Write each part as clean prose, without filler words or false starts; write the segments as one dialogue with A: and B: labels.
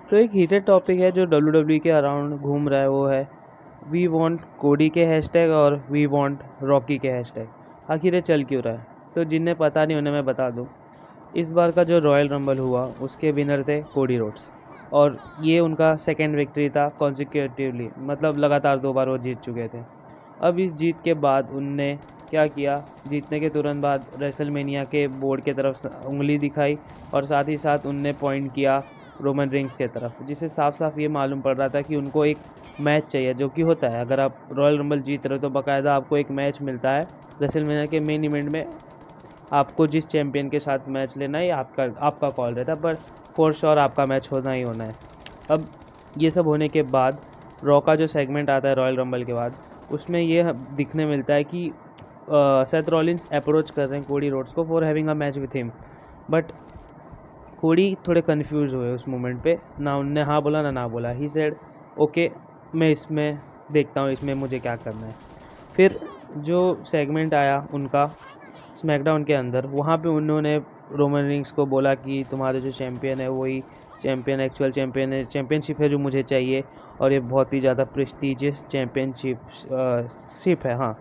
A: तो एक heated topic है जो WWE के अराउंड घूम रहा है, वो है वी वांट कोडी के हैशटैग और वी वांट रॉकी के हैशटैग। आखिर ये चल क्यों रहा है? तो जिन्हें पता नहीं उन्हें मैं बता दूं, इस बार का जो रॉयल रंबल हुआ उसके विनर थे कोडी रोड्स, और ये उनका सेकेंड विक्ट्री था कॉन्सिक्यूटिवली, मतलब लगातार 2 बार वो जीत चुके थे। अब इस जीत के बाद उनने क्या किया, जीतने के तुरंत बाद रेसलमेनिया के बोर्ड के तरफ उंगली दिखाई और साथ ही साथ उनने पॉइंट किया रोमन रिंग्स के तरफ, जिससे साफ साफ ये मालूम पड़ रहा था कि उनको एक मैच चाहिए, जो कि होता है अगर आप रॉयल रंबल जीत रहे हो तो बाकायदा आपको एक मैच मिलता है रेसलमेनिया के मेन इवेंट में। आपको जिस चैम्पियन के साथ मैच लेना है आपका कॉल रहता है, पर फॉर श्योर आपका मैच होना ही होना है। अब ये सब होने के बाद रॉ का जो सेगमेंट आता है रॉयल रंबल के बाद, उसमें ये दिखने मिलता है कि सेथ रॉलिन्स अप्रोच कर रहे हैं कोडी रोड्स को for having a match with him, but कोडी थोड़े कंफ्यूज हुए उस मोमेंट पे, ना उनने हाँ बोला ना बोला। ही सेड ओके, मैं इसमें देखता हूँ इसमें मुझे क्या करना है। फिर जो सेगमेंट आया उनका स्मैकडाउन के अंदर, वहाँ पे उन्होंने रोमन रिंग्स को बोला कि तुम्हारे जो चैम्पियन है वही चैम्पियन एक्चुअल चैम्पियन है, चैम्पियनशिप है जो मुझे चाहिए, और ये बहुत ही ज़्यादा प्रेस्टिजियस चैम्पियनशिप है। हाँ,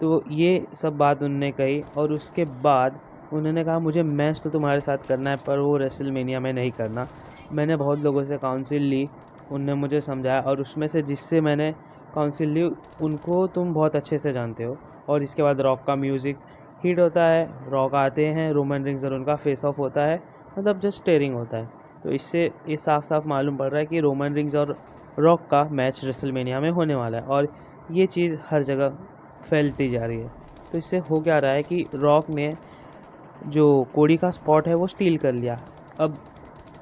A: तो ये सब बात उन्होंने कही, और उसके बाद उन्होंने कहा मुझे मैच तो तुम्हारे साथ करना है पर वो रेसलमेनिया में नहीं करना। मैंने बहुत लोगों से काउंसिल ली, उनने मुझे समझाया, और उसमें से जिससे मैंने काउंसिल ली उनको तुम बहुत अच्छे से जानते हो। और इसके बाद रॉक का म्यूज़िक हिट होता है, रॉक आते हैं, रोमन रिंग्स और उनका फेस ऑफ होता है, मतलब जस्ट स्टेयरिंग होता है। तो इससे ये साफ साफ मालूम पड़ रहा है कि रोमन रिंग्स और रॉक का मैच रेसलमेनिया में होने वाला है, और ये चीज़ हर जगह फैलती जा रही है। तो इससे हो क्या रहा है कि रॉक ने जो कोडी का स्पॉट है वो स्टील कर लिया। अब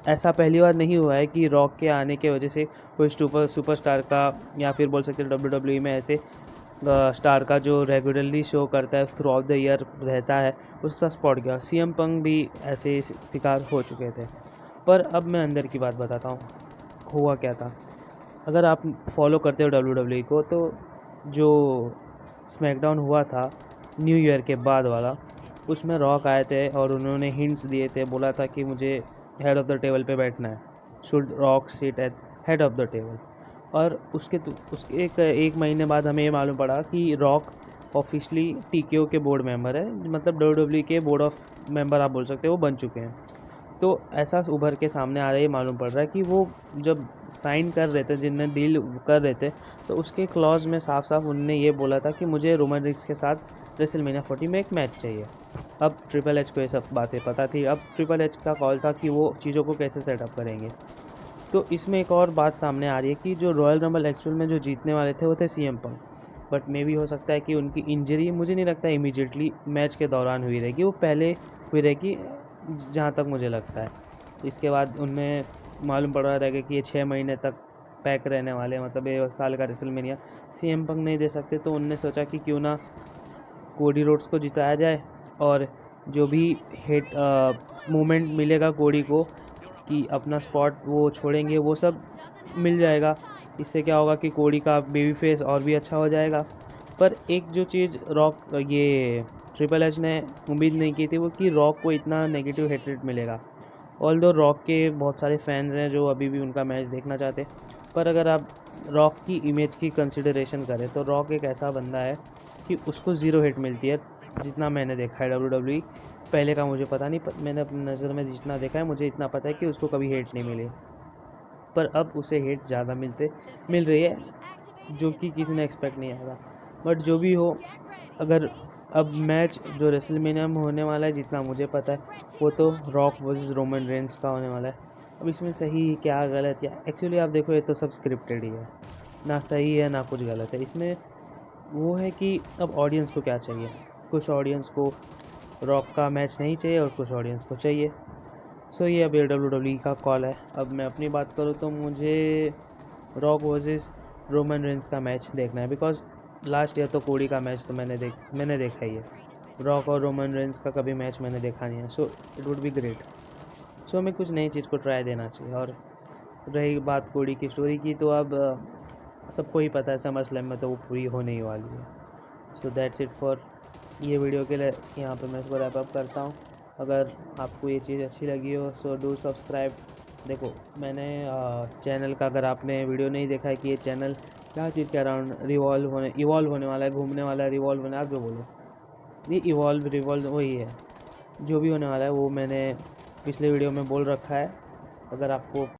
A: ऐसा पहली बार नहीं हुआ है कि रॉक के आने के वजह से कोई सुपरस्टार का, या फिर बोल सकते हैं WWE में ऐसे स्टार का जो रेगुलरली शो करता है थ्रू आउट द ईयर रहता है, उसका स्पॉट गया। CM पंक भी ऐसे शिकार हो चुके थे। पर अब मैं अंदर की बात बताता हूँ, हुआ क्या था। अगर आप फॉलो करते हो WWE को, तो जो स्मैकडाउन हुआ था न्यू ईयर के बाद वाला, उसमें रॉक आए थे और उन्होंने हिंट्स दिए थे, बोला था कि मुझे हेड ऑफ़ द टेबल पे बैठना है, should rock sit at head of the table. और उसके एक महीने बाद हमें ये मालूम पड़ा कि रॉक ऑफिशियली TKO के बोर्ड मेंबर है, मतलब WWE के बोर्ड ऑफ मेंबर आप बोल सकते हो, वो बन चुके हैं। तो ऐसा उभर के सामने आ रहा है, मालूम पड़ रहा है कि वो जब साइन कर रहे थे, जिनने डील कर रहे थे, तो उसके क्लॉज में साफ साफ उनने ये बोला था कि मुझे रोमन रिंग्स के साथ रेसलमेनिया 40 में एक मैच चाहिए। अब ट्रिपल एच को ये सब बातें पता थी, अब ट्रिपल एच का कॉल था कि वो चीज़ों को कैसे सेटअप करेंगे। तो इसमें एक और बात सामने आ रही है कि जो रॉयल रंबल एक्चुअल में जो जीतने वाले थे वो थे CM पंक, बट मे भी हो सकता है कि उनकी इंजरी, मुझे नहीं लगता इमीडिएटली मैच के दौरान हुई रहेगी, वो पहले हुई रहेगी जहाँ तक मुझे लगता है। इसके बाद उनमें मालूम पड़ रहा रहेगा कि ये 6 महीने तक पैक रहने वाले हैं, मतलब ये साल का रेसलमेनिया CM पंक नहीं दे सकते। तो उनने सोचा कि क्यों ना कोडी रोड्स को जिताया जाए, और जो भी हेट मोमेंट मिलेगा कोडी को कि अपना स्पॉट वो छोड़ेंगे, वो सब मिल जाएगा। इससे क्या होगा कि कोडी का बेबी फेस और भी अच्छा हो जाएगा। पर एक जो चीज़ रॉक, ये ट्रिपल एच ने उम्मीद नहीं की थी, वो कि रॉक को इतना नेगेटिव हेटरेट मिलेगा। ऑल दो रॉक के बहुत सारे फैंस हैं जो अभी भी उनका मैच देखना चाहते, पर अगर आप रॉक की इमेज की कंसिडरेशन करें तो रॉक एक ऐसा बंदा है कि उसको ज़ीरो हिट मिलती है, जितना मैंने देखा है WWE। पहले का मुझे पता नहीं, पर मैंने अपनी नज़र में जितना देखा है मुझे इतना पता है कि उसको कभी हेट नहीं मिली। पर अब उसे हेट ज़्यादा मिल रही है, जो कि किसी ने एक्सपेक्ट नहीं आया। बट जो भी हो, अगर अब मैच जो रेसलमेनिया में होने वाला है, जितना मुझे पता है, वो तो रॉक वर्सेस रोमन रेंस का होने वाला है। अब इसमें सही क्या गलत, या एक्चुअली आप देखो ये तो सब स्क्रिप्टेड ही है, ना सही है ना कुछ गलत है इसमें। वो है कि अब ऑडियंस को क्या चाहिए, कुछ ऑडियंस को रॉक का मैच नहीं चाहिए और कुछ ऑडियंस को चाहिए। सो ये अब WWE का कॉल है। अब मैं अपनी बात करूँ तो मुझे रॉक वर्सेस रोमन रेंस का मैच देखना है, बिकॉज लास्ट ईयर तो कोडी का मैच तो मैंने देखा ही है। रॉक और रोमन रेंस का कभी मैच मैंने देखा नहीं है, so it would be great. So हमें कुछ नई चीज़ को ट्राई देना चाहिए। और रही बात कोडी की स्टोरी की, तो अब सबको ही पता है समर स्लैम में तो वो पूरी होने ही वाली है। सो दैट्स इट फॉर ये वीडियो के लिए, यहाँ पे मैं इसको रैप अप करता हूँ। अगर आपको ये चीज़ अच्छी लगी हो सो डू सब्सक्राइब देखो मैंने चैनल का, अगर आपने वीडियो नहीं देखा है कि ये चैनल क्या चीज़ के अराउंड इवॉल्व होने वाला है, घूमने वाला है, रिवॉल्व होने, आप जो बोलो, ये इवॉल्व रिवॉल्व वही है, जो भी होने वाला है वो मैंने पिछले वीडियो में बोल रखा है। अगर आपको